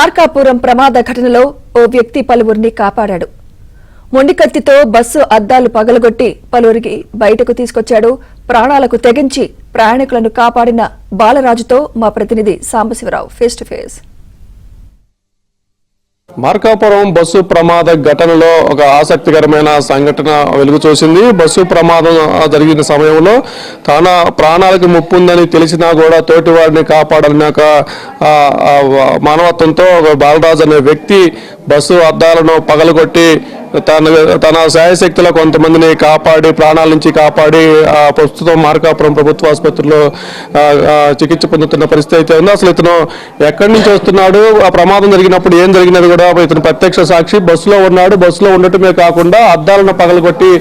మార్కాపురం ప్రమాద ఘటనలో ఓ వ్యక్తి పలువురిని కాపాడాడు. మొండికత్తితో బస్సు అద్దాలు పగలగొట్టి పలువురికి బయటకు తీసుకొచ్చాడు. ప్రాణాలకు తెగించి ప్రయాణికులను కాపాడిన బాలరాజుతో మా ప్రతినిధి Sambasivarao face to face. Markapuram bus ప్రమాద ఘటనలో ఒక ఆసక్తికరమైన సంఘటన వెలుగు చూసింది. బస్సు ప్రమాదం జరిగిన సమయంలో తన ప్రాణాలకు ముప్పు ఉందని తెలిసినా కూడా తోటి వారిని కాపాడాలని ఒక మానవత్వంతో బాలరాజు అనే వ్యక్తి బస్సు అద్దాలను పగలగొట్టి తన శాయశక్తిలో కొంతమందిని కాపాడి ప్రాణాల నుంచి కాపాడి ప్రస్తుతం మార్కాపురం ప్రభుత్వ ఆసుపత్రిలో చికిత్స పొందుతున్న పరిస్థితి అయితే ఉంది. అసలు ఇతను ఎక్కడి నుంచి వస్తున్నాడు, ఆ ప్రమాదం జరిగినప్పుడు ఏం జరిగినది కూడా ఇతను ప్రత్యక్ష సాక్షి. బస్సులో ఉన్నాడు. బస్సులో ఉండటమే కాకుండా అద్దాలను పగలగొట్టి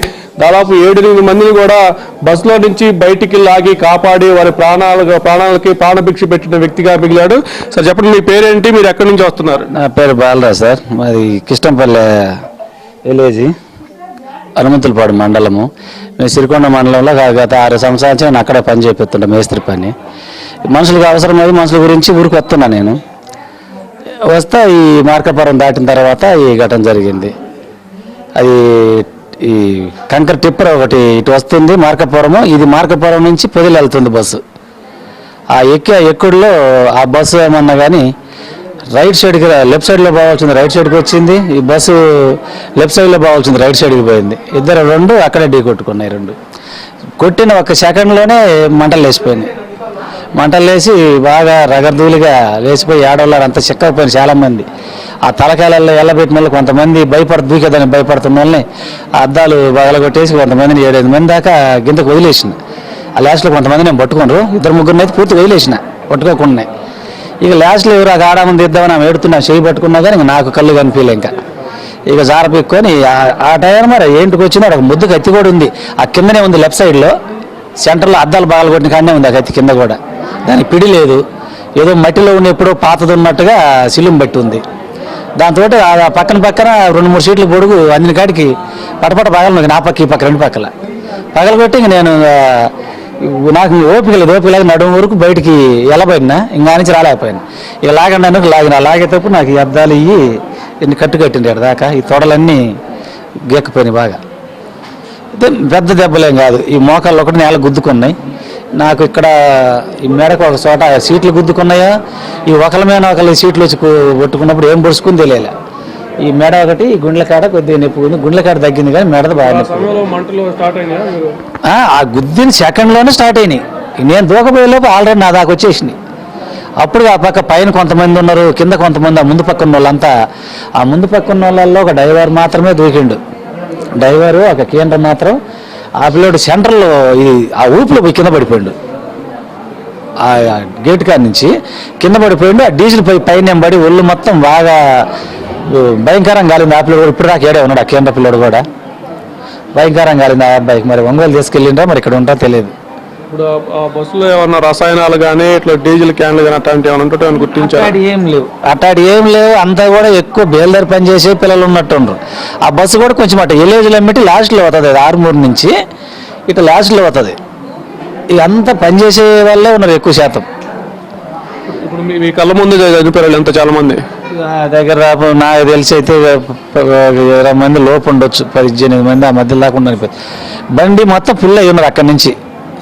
దాదాపు 7-8 మందిని కూడా బస్సులో నుంచి బయటికి లాగి కాపాడి వారి ప్రాణాలకి ప్రాణభిక్ష పెట్టిన వ్యక్తిగా మిగిలాడు. సార్ చెప్పండి, మీ పేరేంటి, మీరు ఎక్కడి నుంచి వస్తున్నారు? నా పేరు బాలరాజు సార్. మాది కిష్టంపల్లె విలేజ్, హనుమంతులపాడు మండలము. మేము సిరికొండ మండలంలో గత 6 సంవత్సరాల నుంచి నేను అక్కడే పని చేపిస్తుంటా, మేస్త్రి పని. మనుషులకు అవసరమైంది, మనుషుల గురించి ఊరికి వస్తున్నా. నేను వస్తా ఈ మార్కాపురం దాటిన తర్వాత ఈ ఘటన జరిగింది. అది ఈ కంకర టిప్పర్ ఒకటి ఇటు వస్తుంది మార్కాపురము. ఇది మార్కాపురం నుంచి పొదిలి వెళ్తుంది బస్సు. ఆ ఎక్కుడులో ఆ బస్సు ఏమన్నా కానీ రైట్ సైడ్కి లెఫ్ట్ సైడ్లో పోవాల్సింది రైట్ సైడ్కి వచ్చింది. ఈ బస్సు లెఫ్ట్ సైడ్లో పోవాల్సింది రైట్ సైడ్కి పోయింది. రెండు అక్కడే ఢీ కొట్టుకున్నాయి. కొట్టిన 1 సెకండ్లోనే మంటలు లేచిపోయినాయి. మంటలు లేచి బాగా రగర్దూలిగా లేచిపోయి ఏడవలారు అంత చిక్కకపోయినాయి చాలామంది. ఆ తలకాయలలో ఎల్లబెట్టిన వాళ్ళు కొంతమంది దూకేదని భయపడుతున్న వాళ్ళని అద్దాలు పగలగొట్టేసి కొంతమందిని 7-8 మంది దాకా గింతకు వదిలేసిన. ఆ లాస్ట్లో కొంతమంది నేను పట్టుకున్నారు. 2-3 అయితే పూర్తి వదిలేసిన, పట్టుకోకుండా. ఇక లాస్ట్లో ఎవరు ఆ ఆడామంది ఇద్దామని ఆమె ఏడుతున్నా, చేయి పట్టుకున్నా కానీ ఇంక నాకు కళ్ళు కనిపించలే. ఇక జార పిక్కొని ఆ టైం మరి ఏంటికి వచ్చినా ఒక ముద్దు కత్తి కూడా ఉంది. ఆ కిందనే ఉంది, లెఫ్ట్ సైడ్లో సెంటర్లో అద్దాలు పగలగొట్టిన కాడనే ఉంది ఆ కత్తి కింద కూడా. దానికి పిడి లేదు, ఏదో మట్టిలో ఉన్న ఎప్పుడో పాతది ఉన్నట్టుగా సిలుం బట్టి ఉంది. దాంతో ఆ పక్కన 2-3 సీట్లు పొడుగు అందిన కాడికి పటపట పగలను నా పక్క ఈ పక్క 2 పక్కల పగలగొట్టి ఇంక నేను నాకు ఓపిక నడుము వరకు బయటికి వెళ్ళబోయినా ఇంకా నుంచి రాలేకపోయాను. ఇక లాగండి లాగేటప్పుడు నాకు ఈ అద్దాలు ఇన్ని కట్టిండి దాకా ఈ తొడలన్నీ గెక్కిపోయినాయి బాగా. పెద్ద దెబ్బలేం కాదు, ఈ మోకాళ్ళు ఒకటి నేల గుద్దుకున్నాయి. నాకు ఇక్కడ ఈ మేడకు ఒక చోట సీట్లు గుద్దుకున్నాయా, ఈ ఒకరి సీట్లు వచ్చి కొట్టుకున్నప్పుడు ఏం పొడుచుకుని తెలియలే. ఈ మెడ ఒకటి గుండెల కాడ కొద్దిగా నొప్పి ఉంది, గుండెల కాడ తగ్గింది కానీ మెడ బాగా నొప్పి. ఆ గుద్దిన సెకండ్లోనే స్టార్ట్ అయినాయి. నేను దూకపోయే లోపు ఆల్రెడీ నా దాకా వచ్చేసినాయి. అప్పుడు ఆ పక్క పైన కొంతమంది ఉన్నారు, కింద కొంతమంది. ఆ ముందు పక్క ఉన్న వాళ్ళంతా, ఆ ముందు పక్క ఉన్న వాళ్ళల్లో ఒక డ్రైవర్ మాత్రమే దూకిండు. డ్రైవరు ఒక కేంద్రం మాత్రం ఆ పిల్లడు సెంటర్లో ఆ ఊపిలో పోయి కింద పడిపోయాడు. ఆ గేట్ కాడ నుంచి కింద పడిపోయాడు. ఆ డీజిల్ పైన పడి ఒళ్ళు మొత్తం బాగా భయంకరంగా కాలింది. ఆ పిల్లడు ఇప్పుడు దాకా ఏడే ఉన్నాడు. ఆ కేంద్ర పిల్లడు కూడా భయంకరంగా కాలింది ఆ అబ్బాయికి. మరి ఒంగోలు తీసుకెళ్ళిండ్రా మరి ఇక్కడ ఉంటా తెలియదు. ఇప్పుడు ఆ బస్సులో ఏమన్నా రసాయనాలు కానీ ఇట్లా డీజిల్ క్యాన్లు కానీ అట్లాంటి ఏమైనా ఉంటే గుర్తించారు? అట్లాంటి ఏం లేవు. అంతా కూడా ఎక్కువ బేల్దారి పని చేసే పిల్లలు ఉన్నట్టుండ్రు. ఆ బస్సు కూడా కొంచెం అట్ట ఎల్లేజ్లో ఎమ్మిటి లాస్ట్లో అవుతుంది. అది 6 నుంచి ఇట్లా లాస్ట్లో అవుతుంది. ఇదంతా పనిచేసే వాళ్ళే ఉన్నారు ఎక్కువ శాతం. ఇప్పుడు మీ కళ్ళ ముందు చనిపోయారు ఎంత చాలా మంది? దగ్గర నాకు తెలిసి అయితే 20 మంది లోపు ఉండొచ్చు, 18 మంది ఆ మధ్య దాకా ఉండని. బండి మొత్తం ఫుల్ అయ్యి ఉన్నారు. అక్కడి నుంచి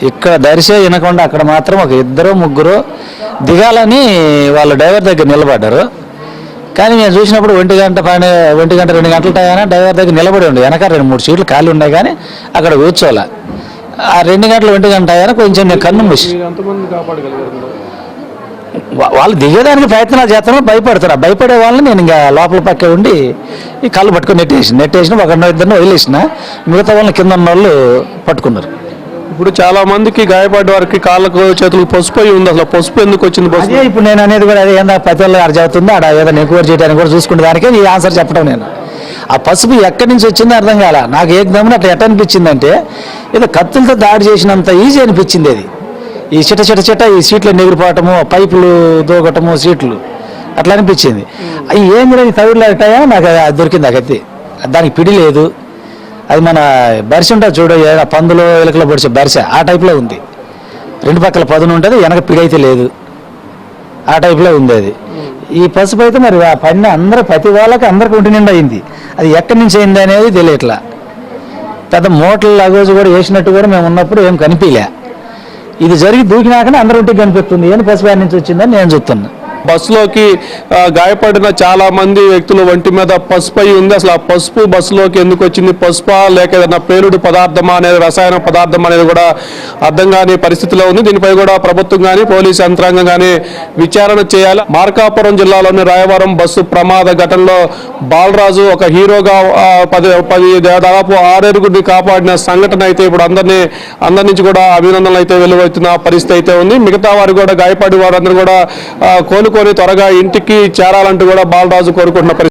ఇక్కడ దరిసే వినకుండా అక్కడ మాత్రం ఒక 2-3 దిగాలని వాళ్ళు డ్రైవర్ దగ్గర నిలబడ్డారు. కానీ నేను చూసినప్పుడు 1 గంట 2 గంటల టైం డ్రైవర్ దగ్గర నిలబడి ఉండే. వెనక 2-3 సీట్లు ఖాళీ ఉన్నాయి కానీ అక్కడ కూర్చోలే. ఆ 2 గంటలు 1 గంట అయ్యాక కొంచెం నేను కన్ను మూసి వాళ్ళు దిగేదానికి ప్రయత్నాలు చేస్తాను. భయపడే వాళ్ళని నేను ఇంకా లోపల పక్కే ఉండి ఈ కళ్ళు పట్టుకొని నెట్టేసిన 1-2 వదిలేసిన. మిగతా వాళ్ళని కింద ఉన్న వాళ్ళు పట్టుకున్నారు. ఇప్పుడు చాలా మందికి గాయపడ్డ వారికి కాళ్ళకు చేతులకు పసుపు ఉంది. అసలు పసుపు ఎందుకు వచ్చింది? అదే ఇప్పుడు నేను అనేది కూడా అదే ఏందా ప్రతి వాళ్ళు అక్కడ చదువుతుంది ఆడ ఏదైనా ఎంక్వైరీ చేయడానికి కూడా చూసుకునే దానికే ఈ ఆన్సర్ చెప్పడం. నేను ఆ పసుపు ఎక్కడి నుంచి వచ్చిందో అర్థం కాల నాకు. ఏకదమ్మున అట్లా ఎట్లా అనిపించిందంటే ఏదో కత్తులతో దాడి చేసినంత ఈజీ అనిపించింది. అది ఈ చిట్ట ఈ సీట్లు ఎగిరిపోవటము, పైపులు దూకటము, సీట్లు అట్లా అనిపించింది. అవి ఏమి తగుడులు అట్టాయో నాకు దొరికింది ఆ కత్తి. దానికి పిడి లేదు. అది మన బరిసె ఉంటుంది చూడ, పందులు ఎలుకలో పొడిచే బరిసె ఆ టైప్లో ఉంది. 2 పక్కల పదును ఉంటుంది, వెనక పిడి అయితే లేదు. ఆ టైప్లో ఉంది. అది ఈ పసుపు అయితే మరి ఆ పడిన అందరూ ప్రతి వాళ్ళకి అందరికి ఒంటి నిండా అయింది. అది ఎక్కడి నుంచి అయింది అనేది తెలియట్లా. పెద్ద మోటార్లు లగోజు కూడా వేసినట్టు కూడా మేము ఉన్నప్పుడు ఏం కనిపించలే. ఇది జరిగి దూకినాకనే అందరి ఒంటికి కనిపిస్తుంది. ఏం పసుపు నుంచి వచ్చిందని నేను చెప్తున్నా. బస్సులోకి గాయపడిన చాలా మంది వ్యక్తుల ఒంటి మీద పసుపు అయి ఉంది. అసలు ఆ పసుపు బస్సులోకి ఎందుకు వచ్చింది, పసుపా లేక ఏదైనా పేలుడు పదార్థమా అనేది, రసాయన పదార్థం అనేది కూడా అర్థం కాని పరిస్థితిలో ఉంది. దీనిపై కూడా ప్రభుత్వం కానీ పోలీసు యంత్రాంగం కానీ విచారణ చేయాలి. మార్కాపురం జిల్లాలోని రాయవరం బస్సు ప్రమాద ఘటనలో బాలరాజు ఒక హీరోగా దాదాపు 6 కాపాడిన సంఘటన అయితే ఇప్పుడు అందరి నుంచి కూడా అభినందనలు అయితే వెలువడుతున్న పరిస్థితి అయితే ఉంది. మిగతా వారు కూడా గాయపడి వారందరూ కూడా కోలుకొని త్వరగా ఇంటికి చేరాలంటూ కూడా బాలరాజు కోరుకుంటున్న పరిస్థితి.